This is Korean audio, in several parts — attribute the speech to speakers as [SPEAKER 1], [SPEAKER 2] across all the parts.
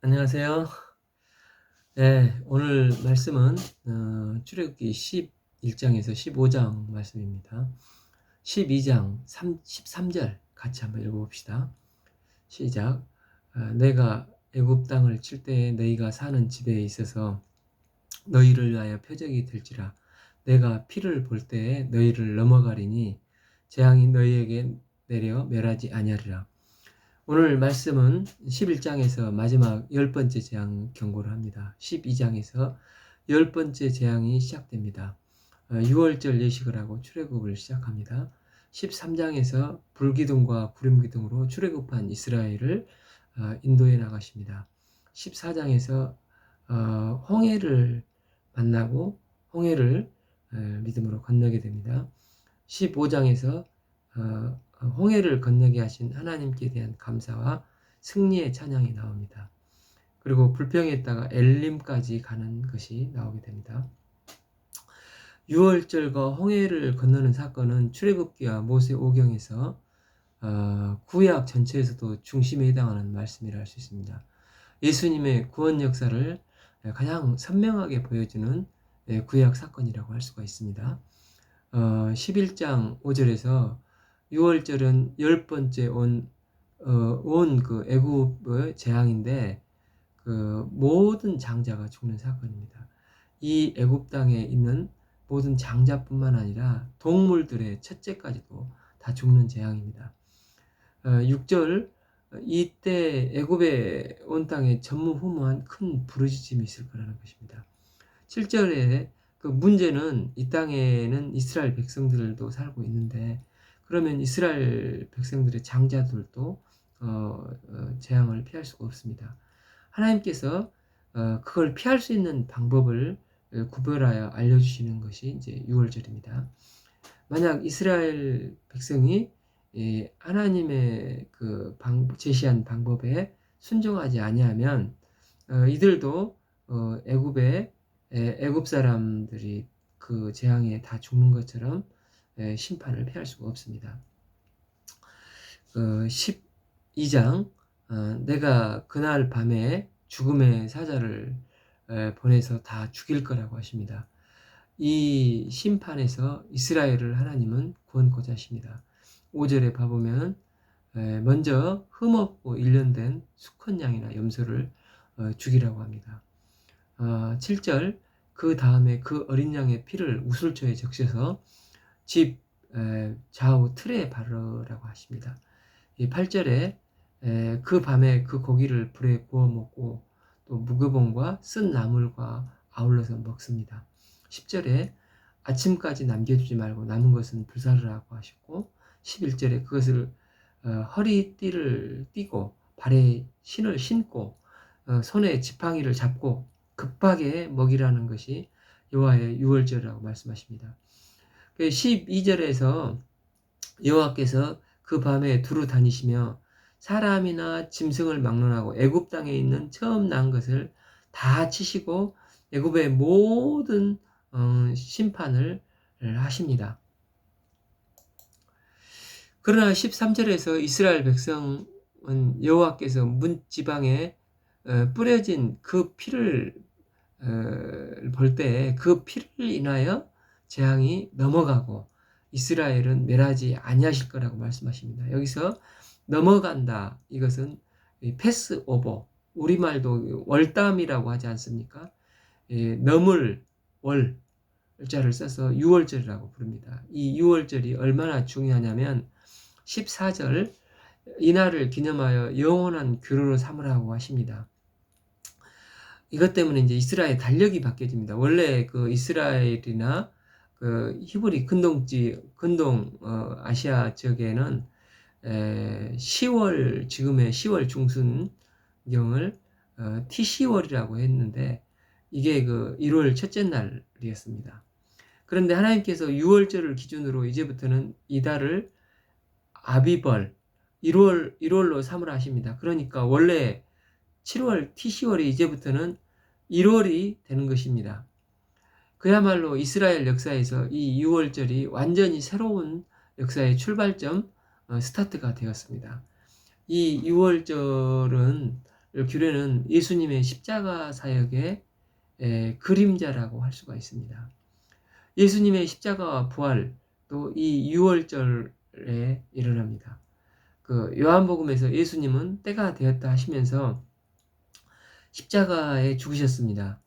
[SPEAKER 1] 안녕하세요. 네, 오늘 말씀은 출애굽기 11장에서 15장 말씀입니다. 12장 13절 같이 한번 읽어봅시다. 시작. 내가 애굽 땅을 칠 때에 너희가 사는 집에 있어서 너희를 위하여 표적이 될지라. 내가 피를 볼 때에 너희를 넘어가리니 재앙이 너희에게 내려 멸하지 아니하리라. 오늘 말씀은 11장에서 마지막 10번째 재앙 경고를 합니다. 12장에서 10번째 재앙이 시작됩니다. 6월절 예식을 하고 출애굽을 시작합니다. 13장에서 불기둥과 구름기둥으로 출애굽한 이스라엘을 인도해 나가십니다. 14장에서 홍해를 만나고 홍해를 믿음으로 건너게 됩니다. 15장에서 홍해를 건너게 하신 하나님께 대한 감사와 승리의 찬양이 나옵니다. 그리고 불평했다가 엘림까지 가는 것이 나오게 됩니다. 6월절과 홍해를 건너는 사건은 출애굽기와 모세 오경에서 구약 전체에서도 중심에 해당하는 말씀이라 할 수 있습니다. 예수님의 구원 역사를 가장 선명하게 보여주는 구약 사건이라고 할 수가 있습니다. 11장 5절에서 6월절은 10번째 온 그 애굽의 재앙인데 그 모든 장자가 죽는 사건입니다. 이 애굽 땅에 있는 모든 장자뿐만 아니라 동물들의 첫째까지도 다 죽는 재앙입니다. 6절 이때 애굽의 온 땅에 전무후무한 큰 부르짖음이 있을 거라는 것입니다. 7절에 그 문제는 이 땅에는 이스라엘 백성들도 살고 있는데 그러면 이스라엘 백성들의 장자들도 재앙을 피할 수가 없습니다. 하나님께서 그걸 피할 수 있는 방법을 구별하여 알려주시는 것이 이제 6월절입니다. 만약 이스라엘 백성이 하나님의 그 제시한 방법에 순종하지 아니하면 이들도 애굽 사람들이 그 재앙에 다 죽는 것처럼 심판을 피할 수가 없습니다. 12장 내가 그날 밤에 죽음의 사자를 보내서 다 죽일 거라고 하십니다. 이 심판에서 이스라엘을 하나님은 구원코자 하십니다. 5절에 봐보면 먼저 흠없고 일련된 수컷 양이나 염소를 죽이라고 합니다. 7절 그 다음에 그 어린 양의 피를 우슬초에 적셔서 집 좌우 틀에 바르라고 하십니다. 8절에 그 밤에 그 고기를 불에 구워 먹고 또 무교봉과 쓴 나물과 아울러서 먹습니다. 10절에 아침까지 남겨두지 말고 남은 것은 불사르라고 하셨고 11절에 그것을 허리띠를 띠고 발에 신을 신고 손에 지팡이를 잡고 급하게 먹이라는 것이 여호와의 유월절이라고 말씀하십니다. 12절에서 여호와께서 그 밤에 두루 다니시며 사람이나 짐승을 막론하고 애굽 땅에 있는 처음 난 것을 다 치시고 애굽의 모든 심판을 하십니다. 그러나 13절에서 이스라엘 백성은 여호와께서 문지방에 뿌려진 그 피를 볼 때 그 피를 인하여 재앙이 넘어가고 이스라엘은 멸하지 아니하실 거라고 말씀하십니다. 여기서 넘어간다 이것은 패스 오버 우리말도 월담이라고 하지 않습니까? 넘을 월자를 써서 6월절이라고 부릅니다. 이 6월절이 얼마나 중요하냐면 14절 이날을 기념하여 영원한 규례로 삼으라고 하십니다. 이것 때문에 이제 이스라엘 달력이 바뀌어집니다. 원래 그 이스라엘이나 그 히브리 근동 아시아 지역에는 10월 지금의 10월 중순경을 T10월이라고 했는데 이게 그 1월 첫째 날이었습니다. 그런데 하나님께서 6월절을 기준으로 이제부터는 이달을 아비벌 1월로 삼으라 하십니다. 그러니까 원래 7월 T10월이 이제부터는 1월이 되는 것입니다. 그야말로 이스라엘 역사에서 이 6월절이 완전히 새로운 역사의 출발점 스타트가 되었습니다. 이 6월절은 규례는 예수님의 십자가 사역의 그림자라고 할 수가 있습니다. 예수님의 십자가와 부활, 또 이 유월절에 일어납니다. 그 요한복음에서 예수님은 때가 되었다 하시면서 십자가에 죽으셨습니다.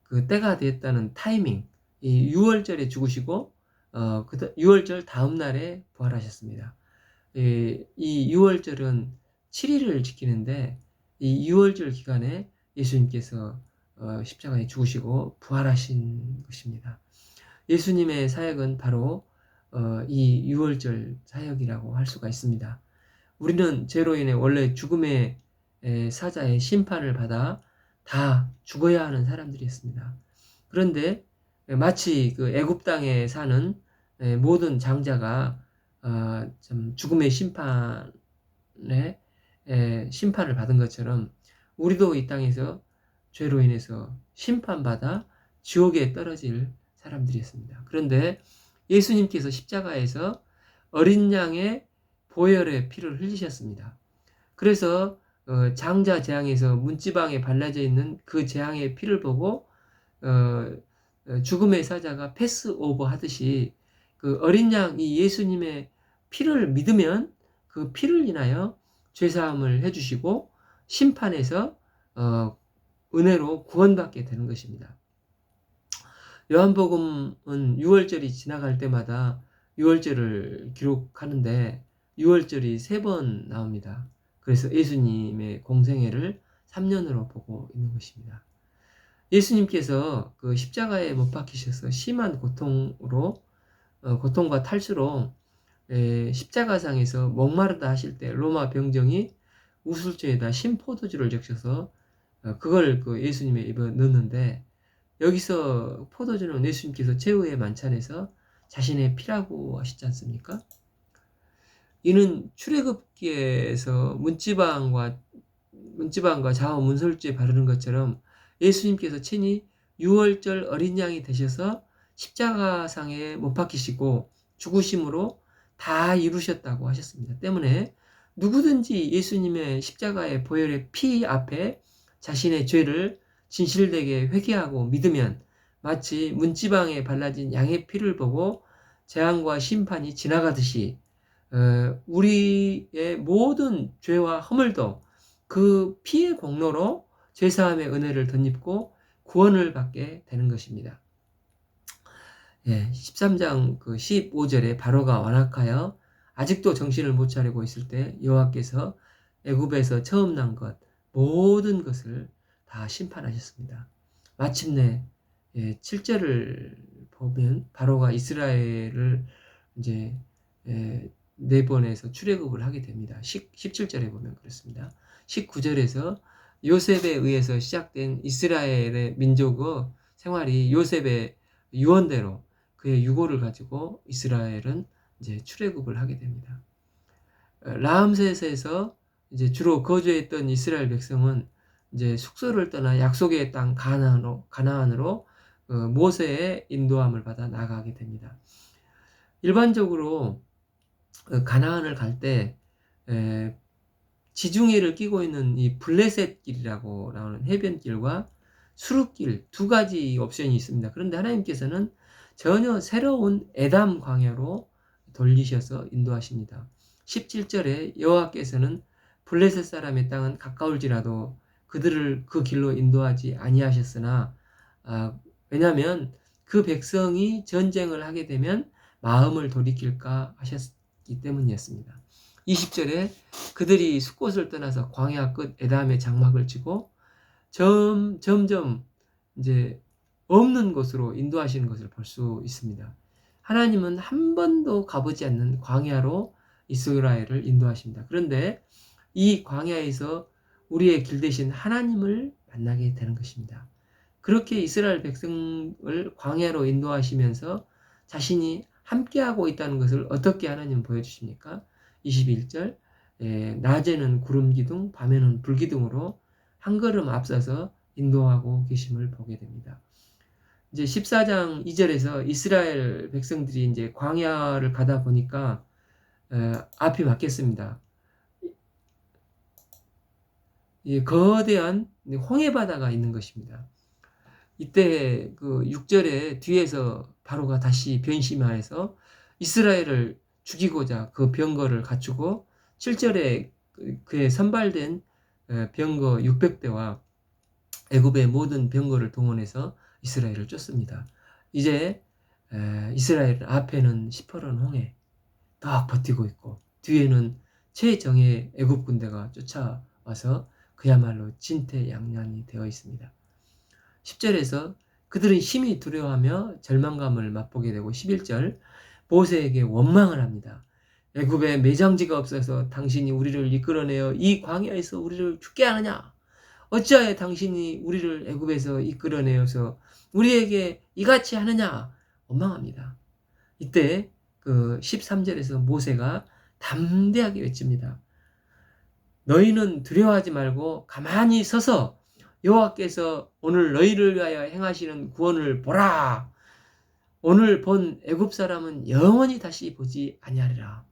[SPEAKER 1] 그 때가 되었다는 타이밍, 이 유월절에 죽으시고 유월절 다음 날에 부활하셨습니다. 이 유월절은 7일을 지키는데 이 유월절 기간에 예수님께서 십자가에 죽으시고 부활하신 것입니다. 예수님의 사역은 바로 이 유월절 사역이라고 할 수가 있습니다. 우리는 죄로 인해 원래 죽음의 사자의 심판을 받아 다 죽어야 하는 사람들이었습니다. 그런데 마치 그 애굽 땅에 사는 모든 장자가 좀 죽음의 심판을 받은 것처럼 우리도 이 땅에서 죄로 인해서 심판받아 지옥에 떨어질 사람들이었습니다. 그런데 예수님께서 십자가에서 어린 양의 보혈의 피를 흘리셨습니다. 그래서 장자 재앙에서 문지방에 발라져 있는 그 재앙의 피를 보고 죽음의 사자가 패스오버 하듯이 그 어린 양 이 예수님의 피를 믿으면 그 피를 인하여 죄사함을 해주시고 심판에서 은혜로 구원받게 되는 것입니다. 요한복음은 유월절이 지나갈 때마다 유월절을 기록하는데 유월절이 3번 나옵니다. 그래서 예수님의 공생애를 3년으로 보고 있는 것입니다. 예수님께서 그 십자가에 못 박히셔서 심한 고통과 탈수로 십자가상에서 목마르다 하실 때 로마 병정이 우술초에다 신포도주를 적셔서 그걸 그 예수님의 입에 넣는데 여기서 포도주는 예수님께서 최후의 만찬에서 자신의 피라고 하시지 않습니까? 이는 출애굽기에서 문지방과 좌우 문설주에 바르는 것처럼 예수님께서 친히 유월절 어린 양이 되셔서 십자가상에 못 박히시고 죽으심으로 다 이루셨다고 하셨습니다. 때문에 누구든지 예수님의 십자가의 보혈의 피 앞에 자신의 죄를 진실되게 회개하고 믿으면 마치 문지방에 발라진 양의 피를 보고 재앙과 심판이 지나가듯이 우리의 모든 죄와 허물도 그 피의 공로로 죄사함의 은혜를 덧입고 구원을 받게 되는 것입니다. 13장 그 15절에 바로가 완악하여 아직도 정신을 못 차리고 있을 때 여호와께서 애굽에서 처음 난 것 모든 것을 다 심판하셨습니다. 마침내 7절을 보면 바로가 이스라엘을 이제 내보내서 출애굽을 하게 됩니다. 17절에 보면 그렇습니다. 19절에서 요셉에 의해서 시작된 이스라엘의 민족의 생활이 요셉의 유언대로 그의 유고를 가지고 이스라엘은 이제 출애굽을 하게 됩니다. 라암셋에서 이제 주로 거주했던 이스라엘 백성은 이제 숙소를 떠나 약속의 땅 가나안으로 모세의 인도함을 받아 나가게 됩니다. 일반적으로 가나안을 갈 때 지중해를 끼고 있는 이 블레셋 길이라고 나오는 해변길과 수르길 두 가지 옵션이 있습니다. 그런데 하나님께서는 전혀 새로운 에담 광야로 돌리셔서 인도하십니다. 17절에 여호와께서는 블레셋 사람의 땅은 가까울지라도 그들을 그 길로 인도하지 아니하셨으나 왜냐하면 그 백성이 전쟁을 하게 되면 마음을 돌이킬까 하셨기 때문이었습니다. 20절에 그들이 숫곳을 떠나서 광야 끝 에담의 장막을 치고 점점 이제 없는 곳으로 인도하시는 것을 볼 수 있습니다. 하나님은 한 번도 가보지 않는 광야로 이스라엘을 인도하십니다. 그런데 이 광야에서 우리의 길 대신 하나님을 만나게 되는 것입니다. 그렇게 이스라엘 백성을 광야로 인도하시면서 자신이 함께하고 있다는 것을 어떻게 하나님은 보여주십니까? 21절 낮에는 구름기둥 밤에는 불기둥으로 한 걸음 앞서서 인도하고 계심을 보게 됩니다. 이제 14장 2절에서 이스라엘 백성들이 이제 광야를 가다 보니까 앞이 막혔습니다. 이 거대한 홍해 바다가 있는 것입니다. 이때 그 6절에 뒤에서 바로가 다시 변심하여서 이스라엘을 죽이고자 그 병거를 갖추고 7절에 그의 선발된 병거 600대와 애굽의 모든 병거를 동원해서 이스라엘을 쫓습니다. 이제 이스라엘 앞에는 시퍼런 홍해 딱 버티고 있고 뒤에는 최정예 애굽 군대가 쫓아와서 그야말로 진퇴양난이 되어 있습니다. 10절에서 그들은 심히 두려워하며 절망감을 맛보게 되고 11절 모세에게 원망을 합니다. 애굽에 매장지가 없어서 당신이 우리를 이끌어내어 이 광야에서 우리를 죽게 하느냐? 어찌하여 당신이 우리를 애굽에서 이끌어내어서 우리에게 이같이 하느냐? 원망합니다. 이때 그 13절에서 모세가 담대하게 외칩니다. 너희는 두려워하지 말고 가만히 서서 여호와께서 오늘 너희를 위하여 행하시는 구원을 보라. 오늘 본 애굽 사람은 영원히 다시 보지 아니하리라.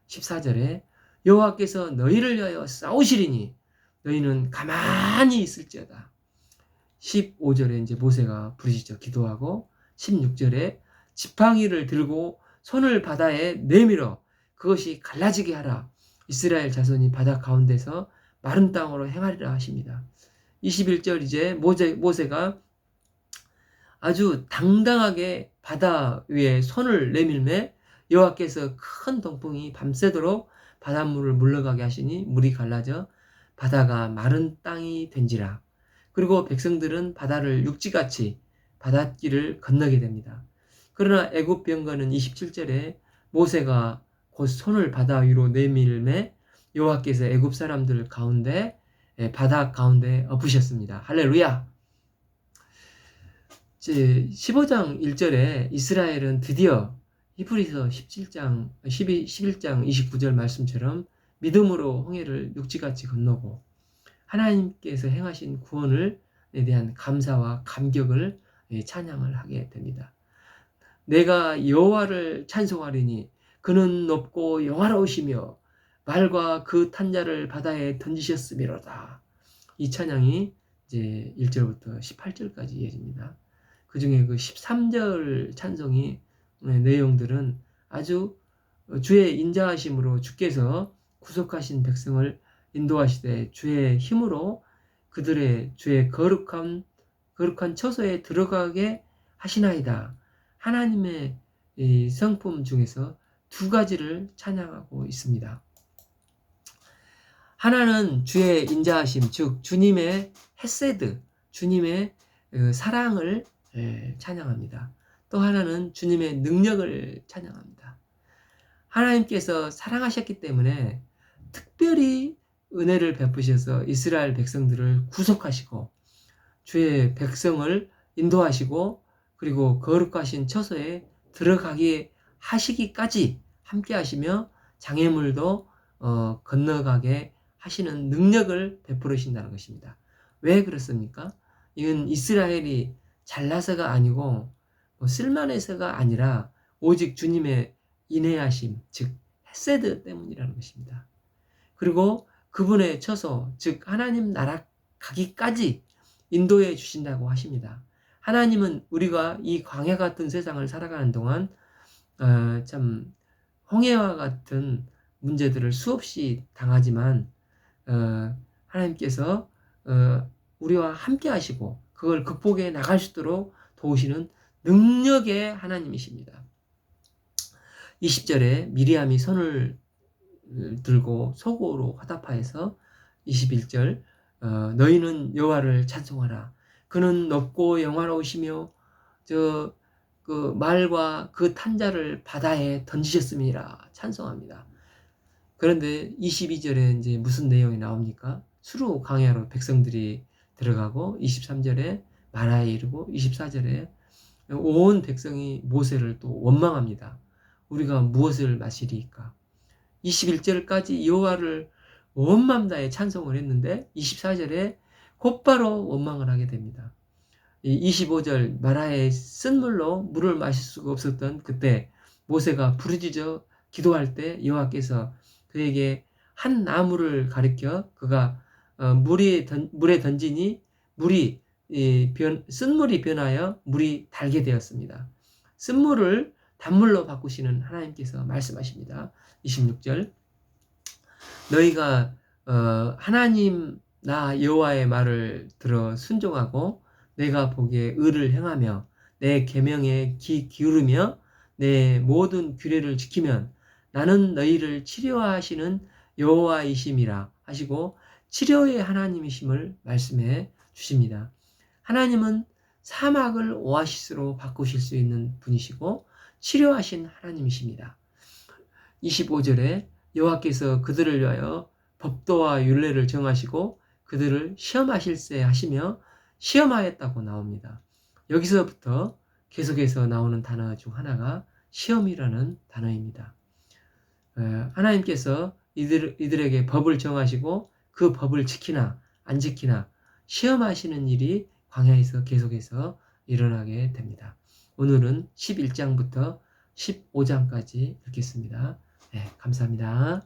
[SPEAKER 1] 14절에 여호와께서 너희를 위하여 싸우시리니 너희는 가만히 있을지어다. 15절에 이제 모세가 부르짖어 기도하고 16절에 지팡이를 들고 손을 바다에 내밀어 그것이 갈라지게 하라. 이스라엘 자손이 바다 가운데서 마른 땅으로 행하리라 하십니다. 21절 이제 모세가 아주 당당하게 바다 위에 손을 내밀매 여호와께서 큰 동풍이 밤새도록 바닷물을 물러가게 하시니 물이 갈라져 바다가 마른 땅이 된지라. 그리고 백성들은 바다를 육지같이 바닷길을 건너게 됩니다. 그러나 애굽 병거는 27절에 모세가 곧 손을 바다 위로 내밀매 여호와께서 애굽 사람들 가운데 바다 가운데 엎으셨습니다. 할렐루야. 15장 1절에 이스라엘은 드디어 히브리서 11장 29절 말씀처럼 믿음으로 홍해를 육지같이 건너고 하나님께서 행하신 구원에 대한 감사와 감격을 찬양을 하게 됩니다. 내가 여호와를 찬송하리니 그는 높고 영화로우시며 말과 그 탄자를 바다에 던지셨음이로다. 이 찬양이 이제 1절부터 18절까지 이어집니다. 그 중에 그 13절 찬송이 내용들은 아주 주의 인자하심으로 주께서 구속하신 백성을 인도하시되 주의 힘으로 그들의 주의 거룩한 처소에 들어가게 하시나이다. 하나님의 이 성품 중에서 두 가지를 찬양하고 있습니다. 하나는 주의 인자하심, 즉 주님의 헤세드, 주님의 사랑을 찬양합니다. 또 하나는 주님의 능력을 찬양합니다. 하나님께서 사랑하셨기 때문에 특별히 은혜를 베푸셔서 이스라엘 백성들을 구속하시고 주의 백성을 인도하시고 그리고 거룩하신 처소에 들어가게 하시기까지 함께 하시며 장애물도 건너가게 하시는 능력을 베풀으신다는 것입니다. 왜 그렇습니까? 이건 이스라엘이 잘나서가 아니고 쓸만해서가 아니라 오직 주님의 인내하심, 즉 헤세드 때문이라는 것입니다. 그리고 그분의 처소, 즉 하나님 나라 가기까지 인도해 주신다고 하십니다. 하나님은 우리가 이 광야 같은 세상을 살아가는 동안 참 홍해와 같은 문제들을 수없이 당하지만 하나님께서 우리와 함께 하시고 그걸 극복해 나갈 수 있도록 도우시는 능력의 하나님이십니다. 20절에 미리암이 손을 들고 속으로 화답하여서 21절 너희는 여호와를 찬송하라. 그는 높고 영화로우시며 그 말과 그 탄자를 바다에 던지셨음이라 찬송합니다. 그런데 22절에 이제 무슨 내용이 나옵니까? 수루 광야로 백성들이 들어가고 23절에 마라에 이르고 24절에 온 백성이 모세를 또 원망합니다. 우리가 무엇을 마시리까? 21절까지 여호와를 온 마음 다해 찬송을 했는데 24절에 곧바로 원망을 하게 됩니다. 25절 마라의 쓴물로 물을 마실 수가 없었던 그때 모세가 부르짖어 기도할 때 여호와께서 그에게 한 나무를 가리켜 그가 물에 던지니 물이 쓴물이 변하여 물이 달게 되었습니다. 쓴물을 단물로 바꾸시는 하나님께서 말씀하십니다. 26절 너희가 하나님 나 여호와의 말을 들어 순종하고 내가 보기에 의를 행하며 내 계명에 귀 기울이며 내 모든 규례를 지키면 나는 너희를 치료하시는 여호와이심이라 하시고 치료의 하나님이심을 말씀해 주십니다. 하나님은 사막을 오아시스로 바꾸실 수 있는 분이시고 치료하신 하나님이십니다. 25절에 여호와께서 그들을 위하여 법도와 율례를 정하시고 그들을 시험하실세 하시며 시험하였다고 나옵니다. 여기서부터 계속해서 나오는 단어 중 하나가 시험이라는 단어입니다. 하나님께서 이들에게 법을 정하시고 그 법을 지키나 안 지키나 시험하시는 일이 광야에서 계속해서 일어나게 됩니다. 오늘은 11장부터 15장까지 읽겠습니다. 네, 감사합니다.